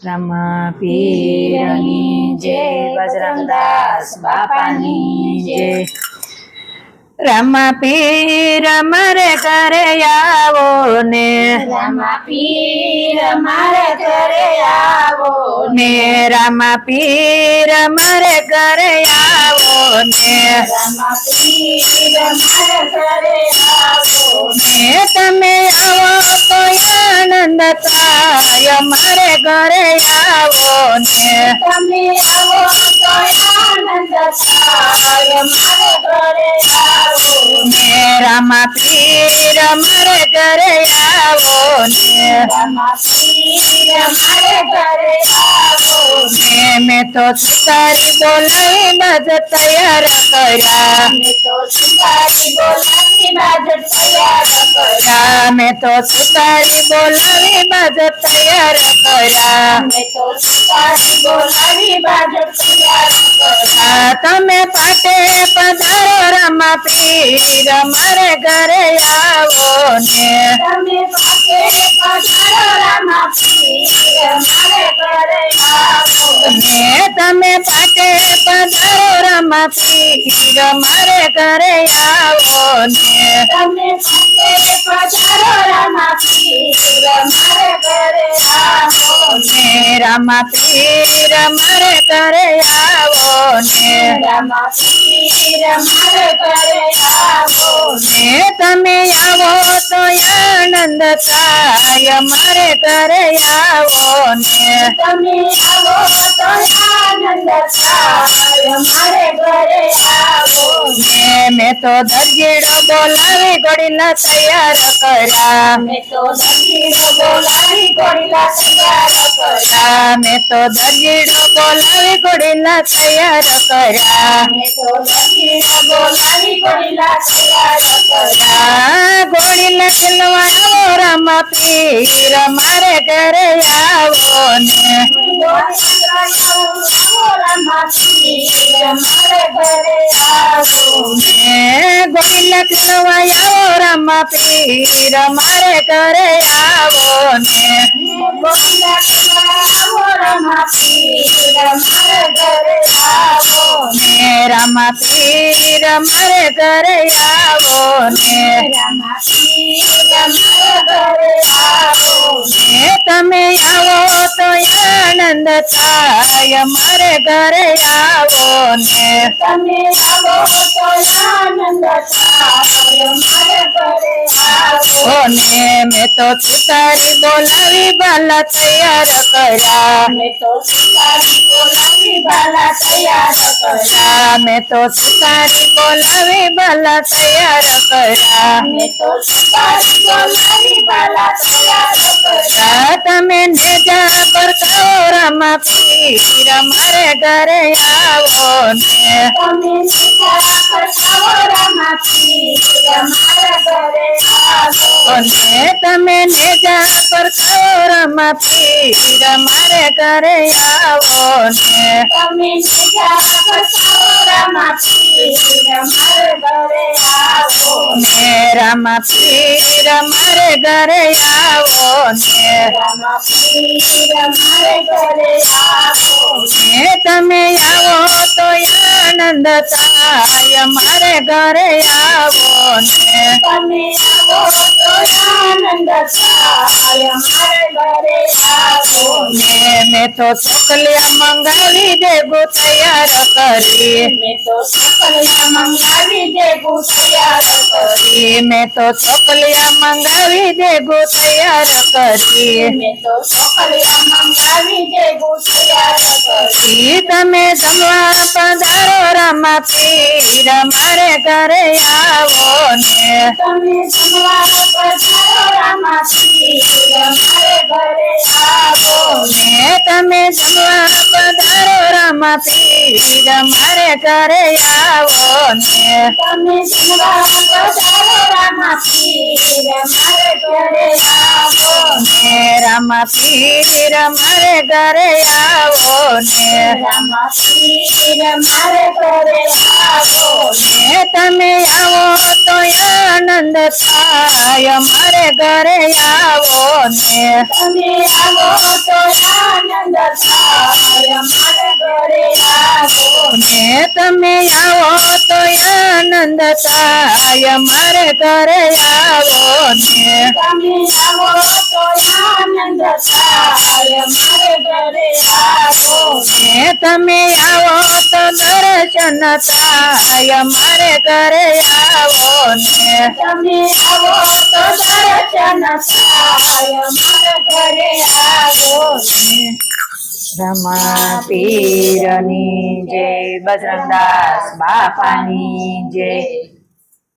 રામા પીરની જય, બજરંગદાસ બાપાની જય। રામા પીર મારે ઘરે આવો ને, રામા પીર મારે ઘરે આવો ને રામા પીર મારે ઘરે આવો ને, રામા પીર મારે ઘરે આવો ને તમે આવો તો આનંદ થાય, મારે ઘરે આવો ને, તમે આવો તો આનંદ થાય, મારે ઘરે આવો ને રામા પીર મારે ઘરે આવો ને, રામા પીર મારે ઘરે આવો ને મેં તો સુતારી બોલાવી બજ તૈયાર કર્યા, મેં તો સુતારી બોલાવી બાજ તૈયાર કર્યા, મેં તો સુતારી બોલાવી બજ તૈયાર કર્યા, મેં તો સુતારી બોલાવી બાજ તૈયાર કર્યા। તમે પાટે પધારો રામા પીર મારે ઘરે આવો ને, તમે પાકે પધારો રામા પીર મારે ઘરે આવો ને તમે પાટે પધારો રામા પીર મારે ઘરે આવો ને, તમે પાકે પધારો રામા પીર મારે ઘરે આવો ને રામા પીર મારે ઘરે આવો ને, રામા પીર મારે ઘરે આવો ને તમે આવો તો આનંદ થાય, મારે ઘરે આવો ને, તમે આવો તો આનંદ થાય, મારે ઘરે આવો ને મેં તો દરજીડો બોલાવી ઘોડીલા તૈયાર કર્યા, મેં તો દક્ષિણ બોલાવી ઘોડીલા તૈયાર કર્યા, મેં તો દરજીડો બોલાવી ઘોડીલા તૈયાર કર્યા, મેં તો દક્ષિણ બોલાવી ઘોડીલા તૈયાર કર્યા। ઘોડીલા ખેલવા આવો રામા પીર મારે ઘરે આવો ને, રામા પીર મારે ઘરે આવો ને ઘોડીલા ખેલવા આવો રામા પીર મારે ઘરે આવો ને, ગોપીલા આવો રામા પીર મારે ઘરે આવો ને રામા પીર મારે ઘરે આવો ને, રામા પીર મારે ઘરે આવો ને તમે આવો તો આનંદ થાય, મારે ઘરે આવો ને, તમે આવો તો આનંદ થાય, મારે ઘરે આવો ઓ ને મેં તો સુતારી બોલાવી બાલા તૈયાર કર્યા, મેં તો સુતારી બોલાવી બાલા તૈયાર કર્યા, મેં તો સુતારી બોલાવી બાલા તૈયાર કર્યા, મેં તો સુતારી બોલાવી બાલા તૈયાર કર્યા। તમે નેજા પર કહો રામા પીર મારે ઘરે આવો ને, તમે સીધા પધારો રામા પીર મારે ઘરે આવો ને તમે નેજા પર કહો રામા પીર મારે ઘરે આવો ને, તમે સીધા પધારો રામા પીર મારે ઘરે આવો ને રામા પીર મારે ઘરે આવો ને, રામા પીર મારે ઘરે આવો ને તમે આવો તો આનંદ થાય, મારે ઘરે આવો ને, તમે આવો તો આનંદ થાય, મારે ઘરે આવો ને મેં તો ચોકલિયા મંગાવી દેવું તૈયાર કરી, મેં તો સકલિયા મંગાવી દેવું તૈયાર કરી, મેં તો ચોકલિયા મંગાવી દેવું તૈયાર કરી, મેં તો સકલિયા મંગાવી દેવું તૈયાર કરી। તમે જમવા પધારો રામા પીર મારે ઘરે આવો ને, તમે જમવા પધારો રામા પીર મારે ઘરે આવો ને તમે જમવા પધારો રામા પીર મારે ઘરે આવો ને, તમે જમવા પધારો રામા પીર મારે ઘરે આવો ને રામા પીર મારે ઘરે આવો ને, રામા પીર મારે ઘરે આવો ને તમે આવો તો આનંદ થાય, મારે ઘરે આવો ને, તમે આવો તો આનંદ તમે આવો તો આનંદ થાય મારે ઘરે આવો ને તમે આવો તો આનંદ થાય મારે ઘરે આવો ને તમે આવો તો દર્શન થાય મારે ઘરે આવો ને તમે આવો તો દર્શન થાય મારે ઘરે આવો રમા પીરની જય બજરંગદાસ બાપાની જય